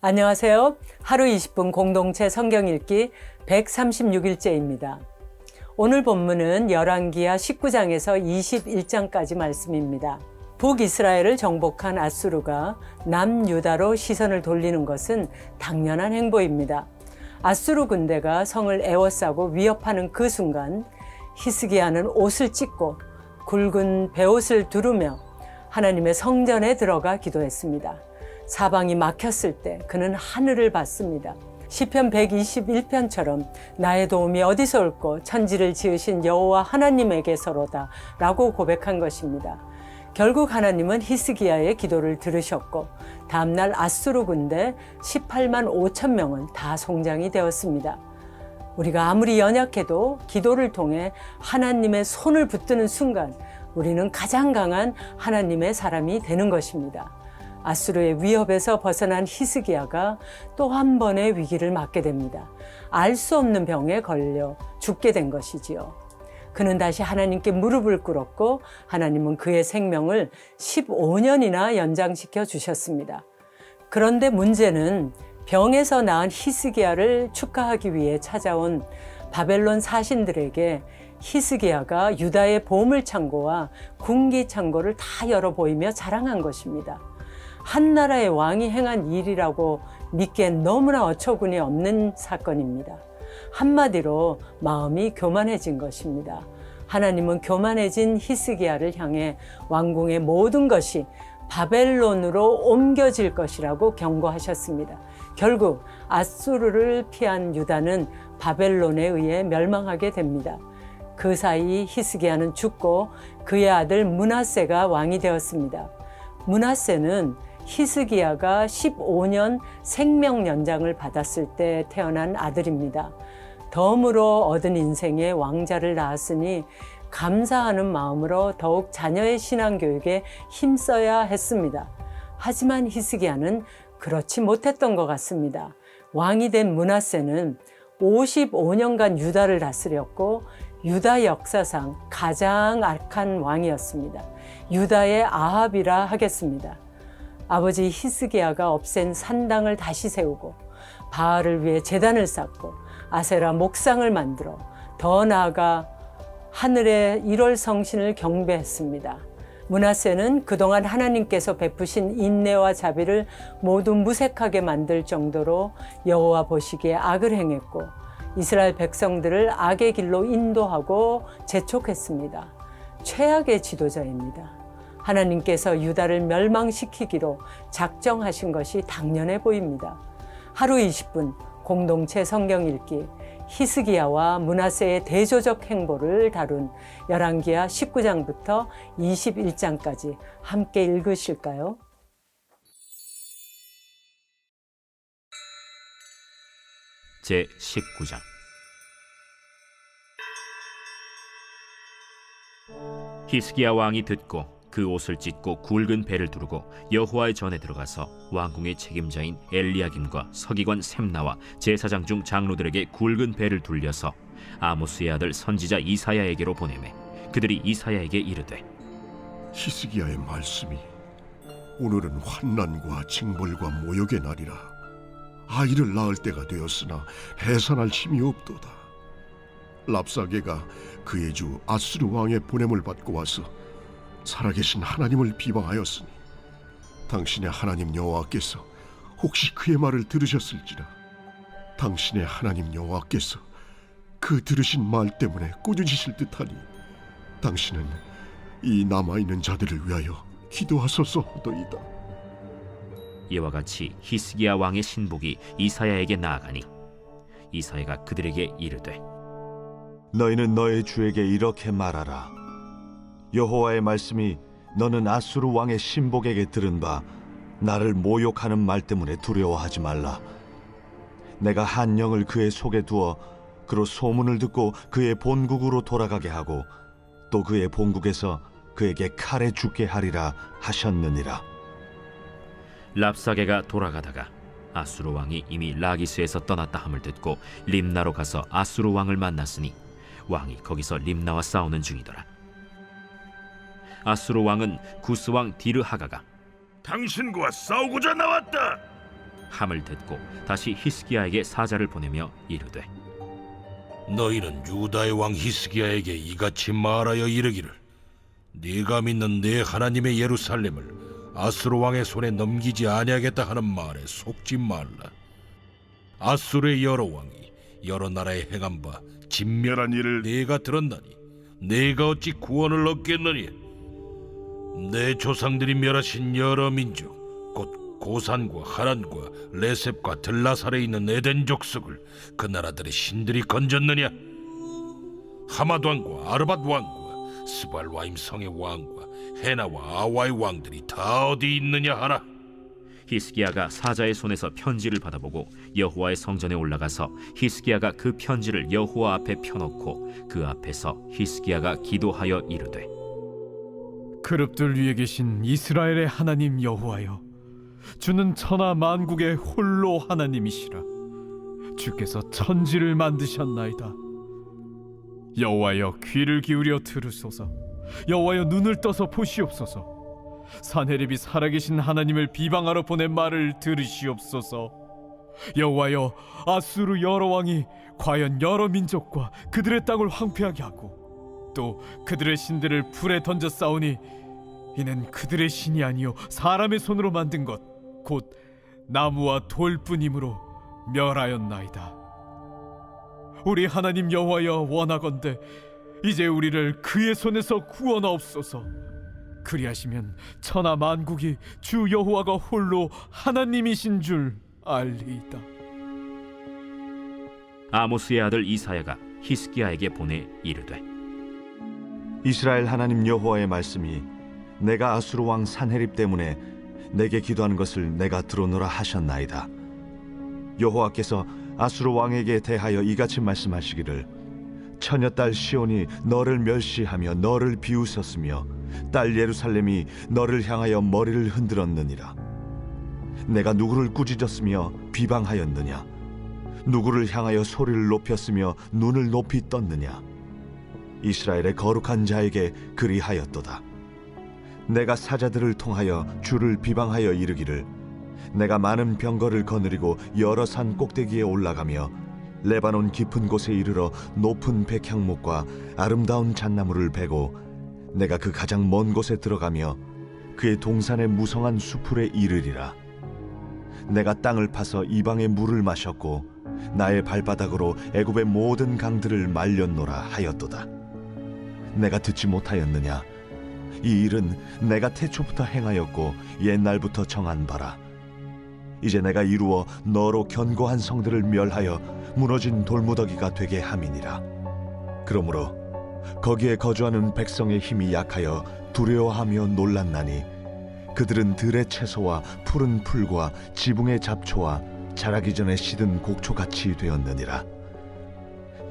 안녕하세요. 하루 20분 공동체 성경 읽기 136일째입니다. 오늘 본문은 열왕기하 19장에서 21장까지 말씀입니다. 북이스라엘을 정복한 아수르가 남유다로 시선을 돌리는 것은 당연한 행보입니다. 아수르 군대가 성을 에워싸고 위협하는 그 순간 히스기야는 옷을 찢고 굵은 베옷을 두르며 하나님의 성전에 들어가 기도했습니다. 사방이 막혔을 때 그는 하늘을 봤습니다. 시편 121편처럼 나의 도움이 어디서 올꼬 천지를 지으신 여호와 하나님에게서로다 라고 고백한 것입니다. 결국 하나님은 히스기야의 기도를 들으셨고 다음날 아수르 군대 18만 5천 명은 다 송장이 되었습니다. 우리가 아무리 연약해도 기도를 통해 하나님의 손을 붙드는 순간 우리는 가장 강한 하나님의 사람이 되는 것입니다. 아수르의 위협에서 벗어난 히스기야가 또 한 번의 위기를 맞게 됩니다. 알 수 없는 병에 걸려 죽게 된 것이지요. 그는 다시 하나님께 무릎을 꿇었고 하나님은 그의 생명을 15년이나 연장시켜 주셨습니다. 그런데 문제는 병에서 나은 히스기야를 축하하기 위해 찾아온 바벨론 사신들에게 히스기야가 유다의 보물창고와 군기창고를 다 열어 보이며 자랑한 것입니다. 한 나라의 왕이 행한 일이라고 믿기엔 너무나 어처구니 없는 사건입니다. 한마디로 마음이 교만해진 것입니다. 하나님은 교만해진 히스기야를 향해 왕궁의 모든 것이 바벨론으로 옮겨질 것이라고 경고하셨습니다. 결국 아수르를 피한 유다는 바벨론에 의해 멸망하게 됩니다. 그 사이 히스기야는 죽고 그의 아들 므낫세가 왕이 되었습니다. 므낫세는 히스기야가 15년 생명 연장을 받았을 때 태어난 아들입니다. 덤으로 얻은 인생에 왕자를 낳았으니 감사하는 마음으로 더욱 자녀의 신앙교육에 힘써야 했습니다. 하지만 히스기야는 그렇지 못했던 것 같습니다. 왕이 된 므낫세는 55년간 유다를 다스렸고 유다 역사상 가장 악한 왕이었습니다. 유다의 아합이라 하겠습니다. 아버지 히스기야가 없앤 산당을 다시 세우고 바알을 위해 제단을 쌓고 아세라 목상을 만들어 더 나아가 하늘의 1월 성신을 경배했습니다. 므낫세는 그동안 하나님께서 베푸신 인내와 자비를 모두 무색하게 만들 정도로 여호와 보시기에 악을 행했고 이스라엘 백성들을 악의 길로 인도하고 재촉했습니다. 최악의 지도자입니다. 하나님께서 유다를 멸망시키기로 작정하신 것이 당연해 보입니다. 하루 20분 공동체 성경 읽기 히스기야와 므낫세의 대조적 행보를 다룬 열왕기하 19장부터 21장까지 함께 읽으실까요? 제19장 히스기야 왕이 듣고 그 옷을 찢고 굵은 배를 두르고 여호와의 전에 들어가서 왕궁의 책임자인 엘리야김과 서기관 셈나와 제사장 중 장로들에게 굵은 배를 둘려서 아모스의 아들 선지자 이사야에게로 보내매 그들이 이사야에게 이르되 히스기야의 말씀이 오늘은 환난과 징벌과 모욕의 날이라 아이를 낳을 때가 되었으나 해산할 힘이 없도다. 랍사게가 그의 주 아수르 왕의 보냄을 받고 와서 살아계신 하나님을 비방하였으니 당신의 하나님 여호와께서 혹시 그의 말을 들으셨을지라. 당신의 하나님 여호와께서 그 들으신 말 때문에 꾸짖으실 듯하니 당신은 이 남아있는 자들을 위하여 기도하소서 하더이다. 이와 같이 히스기야 왕의 신복이 이사야에게 나아가니 이사야가 그들에게 이르되 너희는 너의 주에게 이렇게 말하라. 여호와의 말씀이 너는 아수르 왕의 신복에게 들은 바 나를 모욕하는 말 때문에 두려워하지 말라. 내가 한 영을 그의 속에 두어 그로 소문을 듣고 그의 본국으로 돌아가게 하고 또 그의 본국에서 그에게 칼에 죽게 하리라 하셨느니라. 랍사게가 돌아가다가 아수르 왕이 이미 라기스에서 떠났다 함을 듣고 림나로 가서 아수르 왕을 만났으니 왕이 거기서 림나와 싸우는 중이더라. 아수르 왕은 구스 왕 디르하가가 당신과 싸우고자 나왔다. 함을 듣고 다시 히스기야에게 사자를 보내며 이르되 너희는 유다의 왕 히스기야에게 이같이 말하여 이르기를 네가 믿는 네 하나님의 예루살렘을 아수르 왕의 손에 넘기지 아니하겠다 하는 말에 속지 말라. 아수르의 여러 왕이 여러 나라에 행한 바 진멸한 일을 네가 들었나니 네가 어찌 구원을 얻겠느냐. 내 조상들이 멸하신 여러 민족 곧 고산과 하란과 레셉과 들라살에 있는 에덴 족속을 그 나라들의 신들이 건졌느냐. 하맛 왕과 아르밧 왕과 스발와임 성의 왕과 헤나와 아와의 왕들이 다 어디 있느냐 하라. 히스기야가 사자의 손에서 편지를 받아보고 여호와의 성전에 올라가서 히스기야가 그 편지를 여호와 앞에 펴놓고 그 앞에서 히스기야가 기도하여 이르되 그룹들 위에 계신 이스라엘의 하나님 여호와여, 주는 천하 만국의 홀로 하나님이시라. 주께서 천지를 만드셨나이다. 여호와여, 귀를 기울여 들으소서. 여호와여, 눈을 떠서 보시옵소서. 산헤립이 살아계신 하나님을 비방하러 보낸 말을 들으시옵소서. 여호와여, 아수르 여러 왕이 과연 여러 민족과 그들의 땅을 황폐하게 하고 또 그들의 신들을 불에 던져 싸우니 이는 그들의 신이 아니요 사람의 손으로 만든 것 곧 나무와 돌뿐이므로 멸하였나이다. 우리 하나님 여호와여, 원하건대 이제 우리를 그의 손에서 구원하옵소서. 그리하시면 천하 만국이 주 여호와가 홀로 하나님이신 줄 알리이다. 아모스의 아들 이사야가 히스기야에게 보내 이르되 이스라엘 하나님 여호와의 말씀이 내가 아수르 왕 산헤립 때문에 내게 기도하는 것을 내가 들어노라 하셨나이다. 여호와께서 아수르 왕에게 대하여 이같이 말씀하시기를 처녀딸 시온이 너를 멸시하며 너를 비웃었으며 딸 예루살렘이 너를 향하여 머리를 흔들었느니라. 내가 누구를 꾸짖었으며 비방하였느냐? 누구를 향하여 소리를 높였으며 눈을 높이 떴느냐? 이스라엘의 거룩한 자에게 그리하였도다. 내가 사자들을 통하여 주를 비방하여 이르기를 내가 많은 병거를 거느리고 여러 산 꼭대기에 올라가며 레바논 깊은 곳에 이르러 높은 백향목과 아름다운 잣나무를 베고 내가 그 가장 먼 곳에 들어가며 그의 동산의 무성한 수풀에 이르리라. 내가 땅을 파서 이방의 물을 마셨고 나의 발바닥으로 애굽의 모든 강들을 말렸노라 하였도다. 내가 듣지 못하였느냐? 이 일은 내가 태초부터 행하였고 옛날부터 정한 바라. 이제 내가 이루어 너로 견고한 성들을 멸하여 무너진 돌무더기가 되게 함이니라. 그러므로 거기에 거주하는 백성의 힘이 약하여 두려워하며 놀랐나니 그들은 들의 채소와 푸른 풀과 지붕의 잡초와 자라기 전에 시든 곡초같이 되었느니라.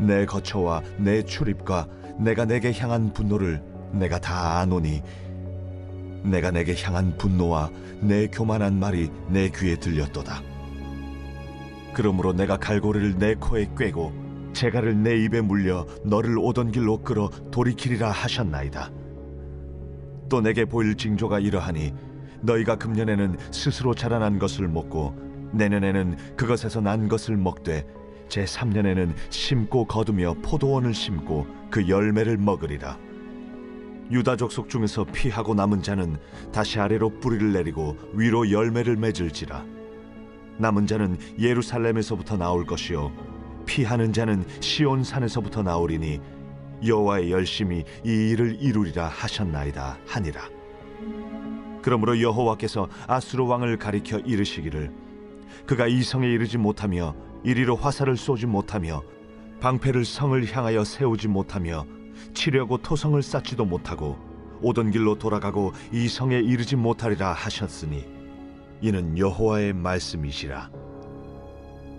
내 거처와 내 출입과 내가 내게 향한 분노를 내가 다 아노니 내가 내게 향한 분노와 내 교만한 말이 내 귀에 들렸도다. 그러므로 내가 갈고리를 내 코에 꿰고 재갈을 내 입에 물려 너를 오던 길로 끌어 돌이키리라 하셨나이다. 또 내게 보일 징조가 이러하니 너희가 금년에는 스스로 자라난 것을 먹고 내년에는 그것에서 난 것을 먹되 제3년에는 심고 거두며 포도원을 심고 그 열매를 먹으리라. 유다 족속 중에서 피하고 남은 자는 다시 아래로 뿌리를 내리고 위로 열매를 맺을지라. 남은 자는 예루살렘에서부터 나올 것이요 피하는 자는 시온 산에서부터 나오리니 여호와의 열심이 이 일을 이루리라 하셨나이다 하니라. 그러므로 여호와께서 아수르 왕을 가리켜 이르시기를 그가 이 성에 이르지 못하며 이리로 화살을 쏘지 못하며 방패를 성을 향하여 세우지 못하며 치려고 토성을 쌓지도 못하고 오던 길로 돌아가고 이 성에 이르지 못하리라 하셨으니 이는 여호와의 말씀이시라.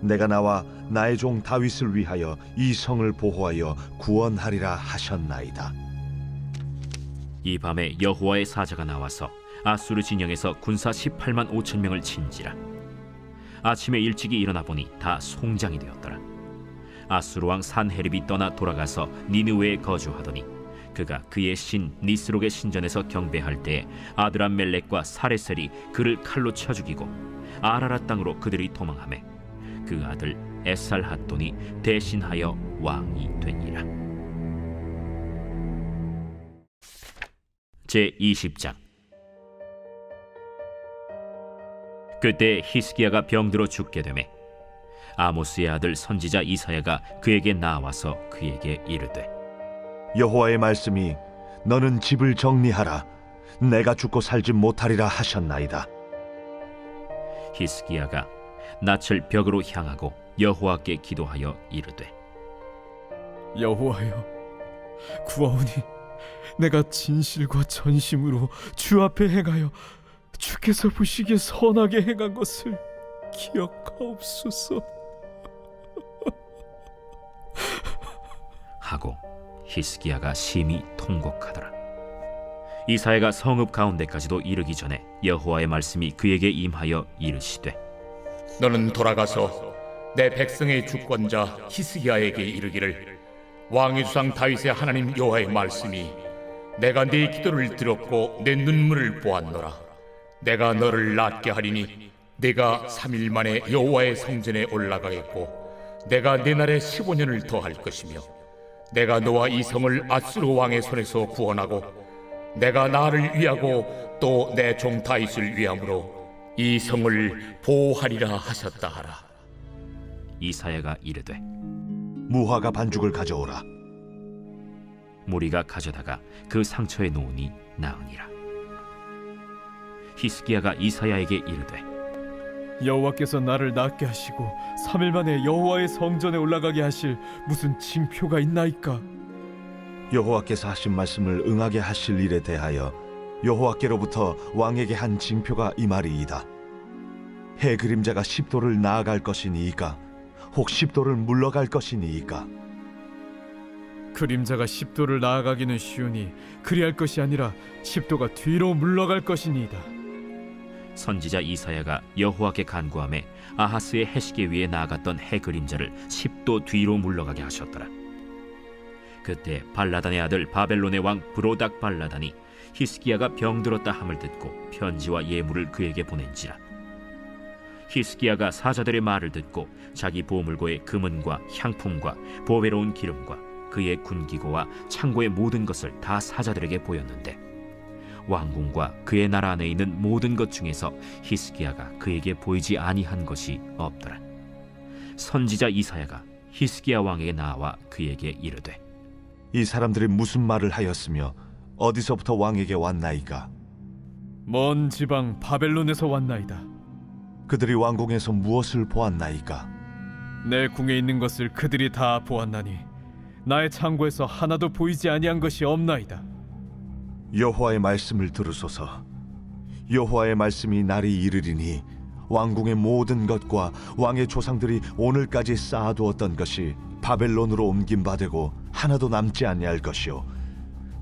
내가 나와 나의 종 다윗을 위하여 이 성을 보호하여 구원하리라 하셨나이다. 이 밤에 여호와의 사자가 나와서 아수르 진영에서 군사 18만 5천 명을 친지라. 아침에 일찍이 일어나 보니 다 송장이 되었더라. 아수르 왕 산헤립이 떠나 돌아가서 니느웨에 거주하더니 그가 그의 신 니스록의 신전에서 경배할 때에 아드람멜렉과 사레셀이 그를 칼로 쳐 죽이고 아라라 땅으로 그들이 도망하매 그 아들 에살핫돈이 대신하여 왕이 되니라. 제20장. 그때 히스기야가 병들어 죽게 되매 아모스의 아들 선지자 이사야가 그에게 나와서 그에게 이르되 여호와의 말씀이 너는 집을 정리하라. 내가 죽고 살지 못하리라 하셨나이다. 히스기야가 낯을 벽으로 향하고 여호와께 기도하여 이르되 여호와여, 구하오니 내가 진실과 전심으로 주 앞에 행하여 주께서 보시기에 선하게 행한 것을 기억하옵소서. 하고 히스기야가 심히 통곡하더라. 이사야가 성읍 가운데까지도 이르기 전에 여호와의 말씀이 그에게 임하여 이르시되 너는 돌아가서 내 백성의 주권자 히스기야에게 이르기를 왕의 주상 다윗의 하나님 여호와의 말씀이 내가 네 기도를 들었고 내 눈물을 보았노라. 내가 너를 낫게 하리니 네가 3일 만에 여호와의 성전에 올라가겠고 내가 네 날에 15년을 더할 것이며 내가 너와 이 성을 아수르 왕의 손에서 구원하고 내가 나를 위하고 또 내 종 다윗을 위함으로 이 성을 보호하리라 하셨다 하라. 이사야가 이르되 무화과 반죽을 가져오라. 무리가 가져다가 그 상처에 놓으니 나으니라. 히스기야가 이사야에게 이르되 여호와께서 나를 낫게 하시고 3일 만에 여호와의 성전에 올라가게 하실 무슨 징표가 있나이까? 여호와께서 하신 말씀을 응하게 하실 일에 대하여 여호와께로부터 왕에게 한 징표가 이 말이이다. 해 그림자가 10도를 나아갈 것이니이까 혹 10도를 물러갈 것이니이까. 그림자가 10도를 나아가기는 쉬우니 그리할 것이 아니라 10도가 뒤로 물러갈 것이니이다. 선지자 이사야가 여호와께 간구하매 아하스의 해시계 위에 나아갔던 해 그림자를 10도 뒤로 물러가게 하셨더라. 그때 발라단의 아들 바벨론의 왕 브로닥 발라단이 히스기야가 병들었다 함을 듣고 편지와 예물을 그에게 보낸지라. 히스기야가 사자들의 말을 듣고 자기 보물고의 금은과 향품과 보배로운 기름과 그의 군기고와 창고의 모든 것을 다 사자들에게 보였는데 왕궁과 그의 나라 안에 있는 모든 것 중에서 히스기야가 그에게 보이지 아니한 것이 없더라. 선지자 이사야가 히스기야 왕에게 나와 그에게 이르되 이 사람들이 무슨 말을 하였으며 어디서부터 왕에게 왔나이까? 먼 지방 바벨론에서 왔나이다. 그들이 왕궁에서 무엇을 보았나이까? 내 궁에 있는 것을 그들이 다 보았나니 나의 창고에서 하나도 보이지 아니한 것이 없나이다. 여호와의 말씀을 들으소서. 여호와의 말씀이 날이 이르리니 왕궁의 모든 것과 왕의 조상들이 오늘까지 쌓아두었던 것이 바벨론으로 옮김바되고 하나도 남지 아니할 것이요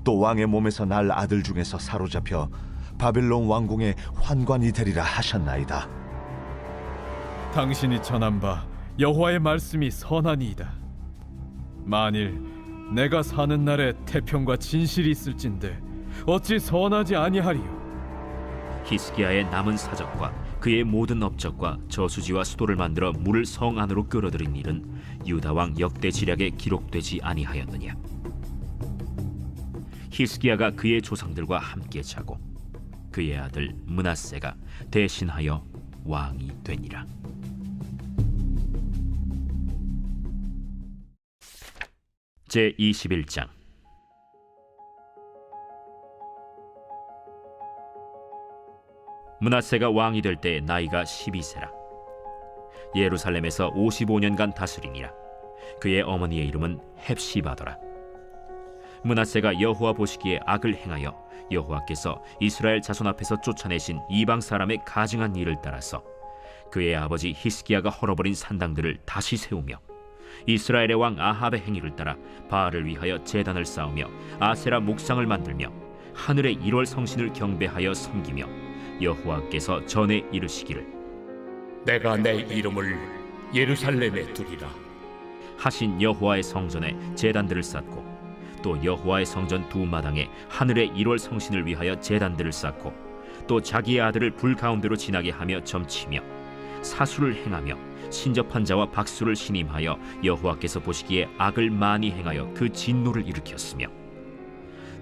또 왕의 몸에서 날 아들 중에서 사로잡혀 바벨론 왕궁의 환관이 되리라 하셨나이다. 당신이 전한 바 여호와의 말씀이 선하니이다. 만일 내가 사는 날에 태평과 진실이 있을진데 어찌 선하지 아니하리요? 히스기야의 남은 사적과 그의 모든 업적과 저수지와 수도를 만들어 물을 성 안으로 끌어들인 일은 유다 왕 역대 지략에 기록되지 아니하였느냐? 히스기야가 그의 조상들과 함께 자고 그의 아들 므낫세가 대신하여 왕이 되니라. 제21장. 므낫세가 왕이 될 때 나이가 12세라. 예루살렘에서 55년간 다스리니라. 그의 어머니의 이름은 헵시바더라. 므낫세가 여호와 보시기에 악을 행하여 여호와께서 이스라엘 자손 앞에서 쫓아내신 이방 사람의 가증한 일을 따라서 그의 아버지 히스기야가 헐어버린 산당들을 다시 세우며 이스라엘의 왕 아합의 행위를 따라 바알을 위하여 제단을 쌓으며 아세라 목상을 만들며 하늘의 1월 성신을 경배하여 섬기며 여호와께서 전에 이르시기를 내가 내 이름을 예루살렘에 두리라. 하신 여호와의 성전에 제단들을 쌓고 또 여호와의 성전 두 마당에 하늘의 1월 성신을 위하여 제단들을 쌓고 또 자기의 아들을 불 가운데로 지나게 하며 점치며 사수를 행하며 신접한 자와 박수를 신임하여 여호와께서 보시기에 악을 많이 행하여 그 진노를 일으켰으며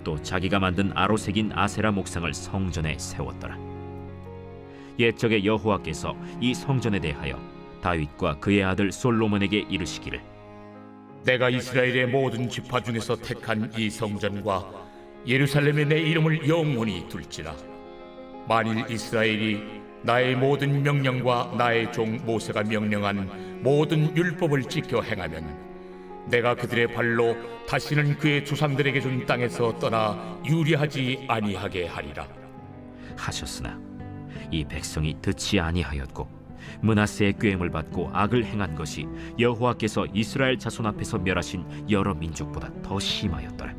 또 자기가 만든 아로 새긴 아세라 목상을 성전에 세웠더라. 옛적에 여호와께서 이 성전에 대하여 다윗과 그의 아들 솔로몬에게 이르시기를 내가 이스라엘의 모든 지파 중에서 택한 이 성전과 예루살렘에 내 이름을 영원히 둘지라. 만일 이스라엘이 나의 모든 명령과 나의 종 모세가 명령한 모든 율법을 지켜 행하면 내가 그들의 발로 다시는 그의 조상들에게 준 땅에서 떠나 유리하지 아니하게 하리라 하셨으나 이 백성이 듣지 아니하였고 므낫세의 꾀임을 받고 악을 행한 것이 여호와께서 이스라엘 자손 앞에서 멸하신 여러 민족보다 더 심하였더라.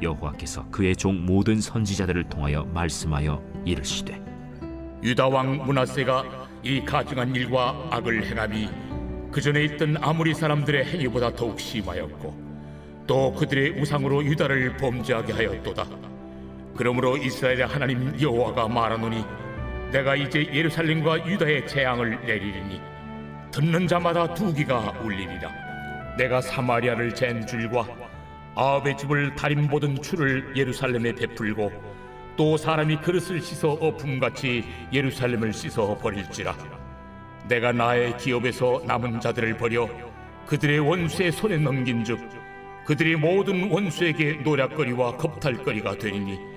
여호와께서 그의 종 모든 선지자들을 통하여 말씀하여 이르시되 유다 왕 므낫세가 이 가증한 일과 악을 행함이 그 전에 있던 아모리 사람들의 행위보다 더욱 심하였고 또 그들의 우상으로 유다를 범죄하게 하였도다. 그러므로 이스라엘의 하나님 여호와가 말하노니 내가 이제 예루살렘과 유다의 재앙을 내리리니 듣는 자마다 두기가 울리리라. 내가 사마리아를 잰 줄과 아합의 집을 다림 보던 추를 예루살렘에 베풀고 또 사람이 그릇을 씻어 어품같이 예루살렘을 씻어 버릴지라. 내가 나의 기업에서 남은 자들을 버려 그들의 원수의 손에 넘긴즉 그들이 모든 원수에게 노략거리와 겁탈거리가 되리니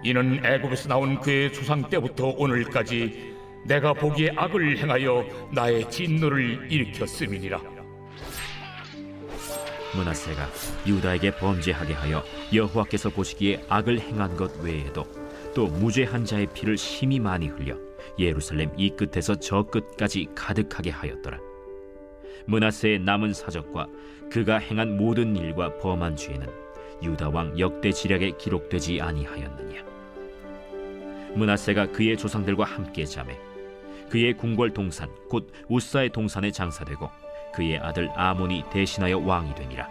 이는 애굽에서 나온 그의 조상 때부터 오늘까지 내가 보기에 악을 행하여 나의 진노를 일으켰음이니라. 므낫세가 유다에게 범죄하게 하여 여호와께서 보시기에 악을 행한 것 외에도 또 무죄한 자의 피를 심히 많이 흘려 예루살렘 이 끝에서 저 끝까지 가득하게 하였더라. 므낫세의 남은 사적과 그가 행한 모든 일과 범한 죄는 유다 왕 역대 지략에 기록되지 아니하였느냐. 므낫세가 그의 조상들과 함께 자매 그의 궁궐 동산 곧 우사의 동산에 장사되고 그의 아들 아몬이 대신하여 왕이 되니라.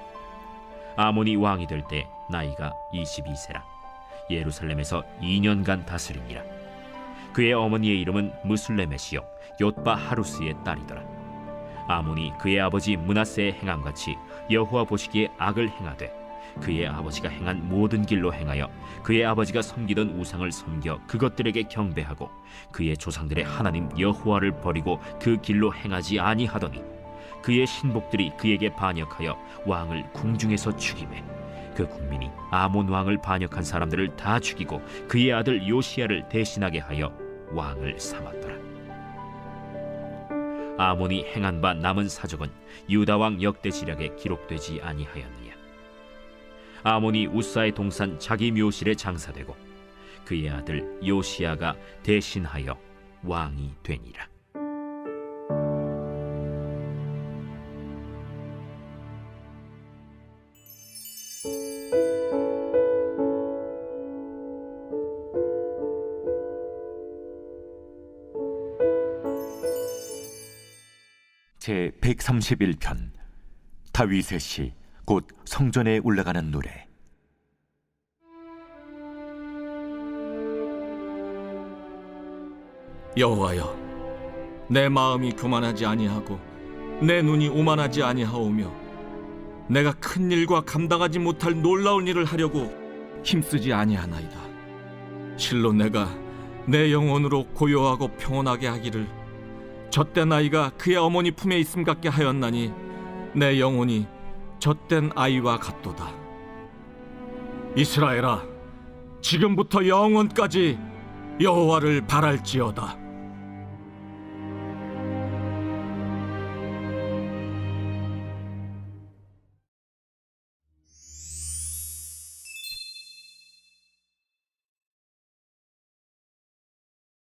아몬이 왕이 될 때 나이가 22세라. 예루살렘에서 2년간 다스리니라. 그의 어머니의 이름은 무술레메시요 옅바 하루스의 딸이더라. 아몬이 그의 아버지 므낫세의 행함같이 여호와 보시기에 악을 행하되 그의 아버지가 행한 모든 길로 행하여 그의 아버지가 섬기던 우상을 섬겨 그것들에게 경배하고 그의 조상들의 하나님 여호와를 버리고 그 길로 행하지 아니하더니 그의 신복들이 그에게 반역하여 왕을 궁중에서 죽이매 그 국민이 아몬 왕을 반역한 사람들을 다 죽이고 그의 아들 요시야를 대신하게 하여 왕을 삼았더라. 아몬이 행한 바 남은 사적은 유다 왕 역대 지략에 기록되지 아니하였느냐. 아몬이 우사의 동산 자기 묘실에 장사되고 그의 아들 요시야가 대신하여 왕이 되니라. 제 131편 다윗의 시 곧 성전에 올라가는 노래. 여호와여, 내 마음이 교만하지 아니하고 내 눈이 오만하지 아니하오며 내가 큰 일과 감당하지 못할 놀라운 일을 하려고 힘쓰지 아니하나이다. 실로 내가 내 영혼으로 고요하고 평온하게 하기를 젖된 아이가 그의 어머니 품에 있음 같게 하였나니 내 영혼이 젖된 아이와 같도다. 이스라엘아, 지금부터 영원까지 여호와를 바랄지어다.